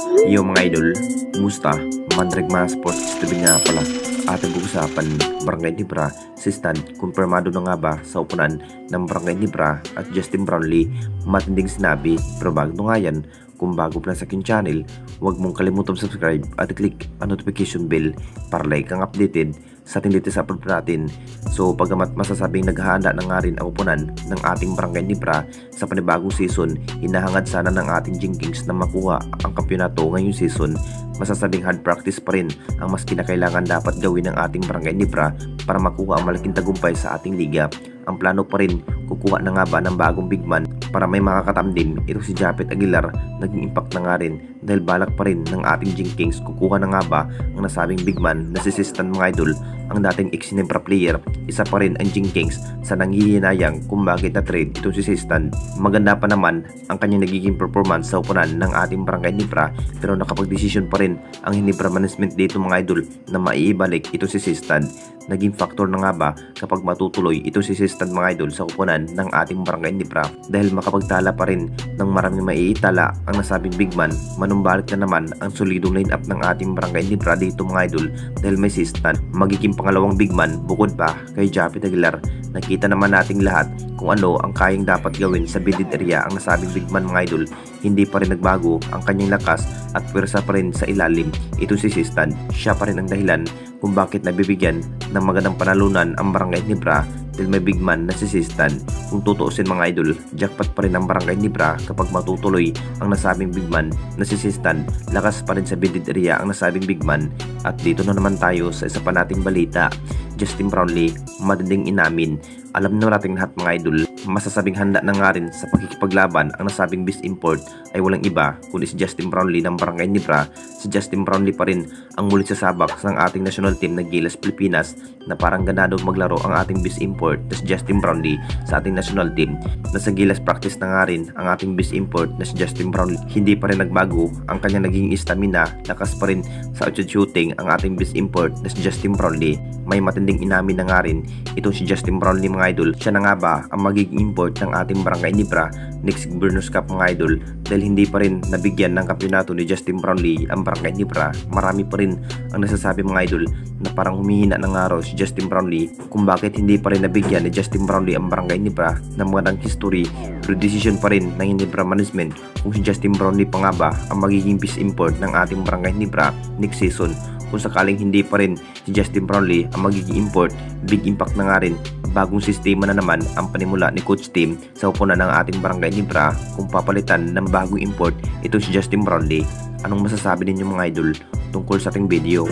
Yo mga idol, musta? Mandrag mga sports tuloy nga pala. Ating pag-usapan, Barangay Nibra, si Stan, kumpirmado na nga ba sa upunan ng Barangay Nibra at Justin Brownlee, matinding sinabi. Pero bago nga yan, kung bago pa lang sa aking channel, huwag mong kalimutang subscribe at click ang notification bell para like kang updated sa ating latest upload natin. So pagamat masasabing naghahanda na nga rin ang upunan ng ating Barangay Nibra sa panibagong season, hinahangad sana ng ating Jinkings na makuha ang kampyonato ngayong season. Masasabing hard practice pa rin ang mas kinakailangan dapat gawin ng ating Barangay Nibra para makuha ang malaking tagumpay sa ating liga. Ang plano pa rin, kukuha na nga ba ng bagong big man para may makakatamdim. Ito si Japet Aguilar, naging impact na nga rin dahil balak pa rin ng ating Jinkings kukuha na nga ba ang nasabing big man na si Stan mga idol. Ang dating ex-Nibra player, isa pa rin ang Jinkings sa nanghihinayang kung bakit na trade ito si Stan. Maganda pa naman ang kanyang nagiging performance sa upunan ng ating Barangay Nibra, pero nakapag-desisyon pa rin ang Nibra management dito mga idol na maiibalik ito si Stan. Naging factor na nga ba kapag matutuloy ito si Stan mga idol sa upunan ng ating Barangay Nibra dahil makapagtala pa rin ng maraming maiitala ang nasabing big man. Manumbalik na naman ang solidong line-up ng ating Barangay Nibra dito mga idol dahil may si Stan, magiging pangalawang big man bukod pa kay Japet Aguilar. Nakita naman nating lahat kung ano ang kayang dapat gawin sa bidid area ang nasabing big man mga idol. Hindi pa rin nagbago ang kanyang lakas at pwersa pa rin sa ilalim. Ito si Stan, siya pa rin ang dahilan kung bakit nabibigyan ng magandang panalunan ang Barangay Nibra dahil may big man na si Stan. Kung tutuusin mga idol, jackpot pa rin ang Barangay Nibra kapag matutuloy ang nasabing big man na si Stan. Lakas pa rin sa bidid area ang nasabing big man. At dito na naman tayo sa isa pa nating balita. Justin Brownlee, matinding inamin. Alam na nating lahat mga idol, masasabing handa na nga rin sa pakikipaglaban ang nasabing beast import ay walang iba kundi si Justin Brownlee ng Barangay Nibra. Si Justin Brownlee pa rin ang muling sasabak ng ating national team na Gilas Pilipinas na parang ganado maglaro ang ating beast import na si Justin Brownlee sa ating national team. Nasa Gilas practice na nga rin ang ating beast import na si Justin Brownlee. Hindi pa rin nagbago ang kanyang naging stamina, lakas pa rin sa outshot shooting ang ating beast import na si Justin Brownlee. May matinding inamin na nga rin itong si Justin Brownlee mga idol. Siya na nga ba ang magiging import ng ating Barangay Nibra next Governor's Cup mga idol dahil hindi pa rin nabigyan ng kampyonato ni Justin Brownlee ang Barangay Nibra. Marami pa rin ang nasasabi mga idol na parang humihina ng araw si Justin Brownlee kung bakit hindi pa rin nabigyan ni Justin Brownlee ang Barangay Nibra ng magandang history. Pero decision pa rin ng Nibra management kung si Justin Brownlee pa nga ba ang magiging beast import ng ating Barangay Nibra next season. Kung sakaling hindi pa rin si Justin Brownlee ang magiging import, big impact na nga rin. Bagong sistema na naman ang panimula ni Coach Tim sa upunan ng ating Barangay Nibra kung papalitan ng bagong import ito si Justin Brownlee. Anong masasabi ninyo mga idol tungkol sa ating video?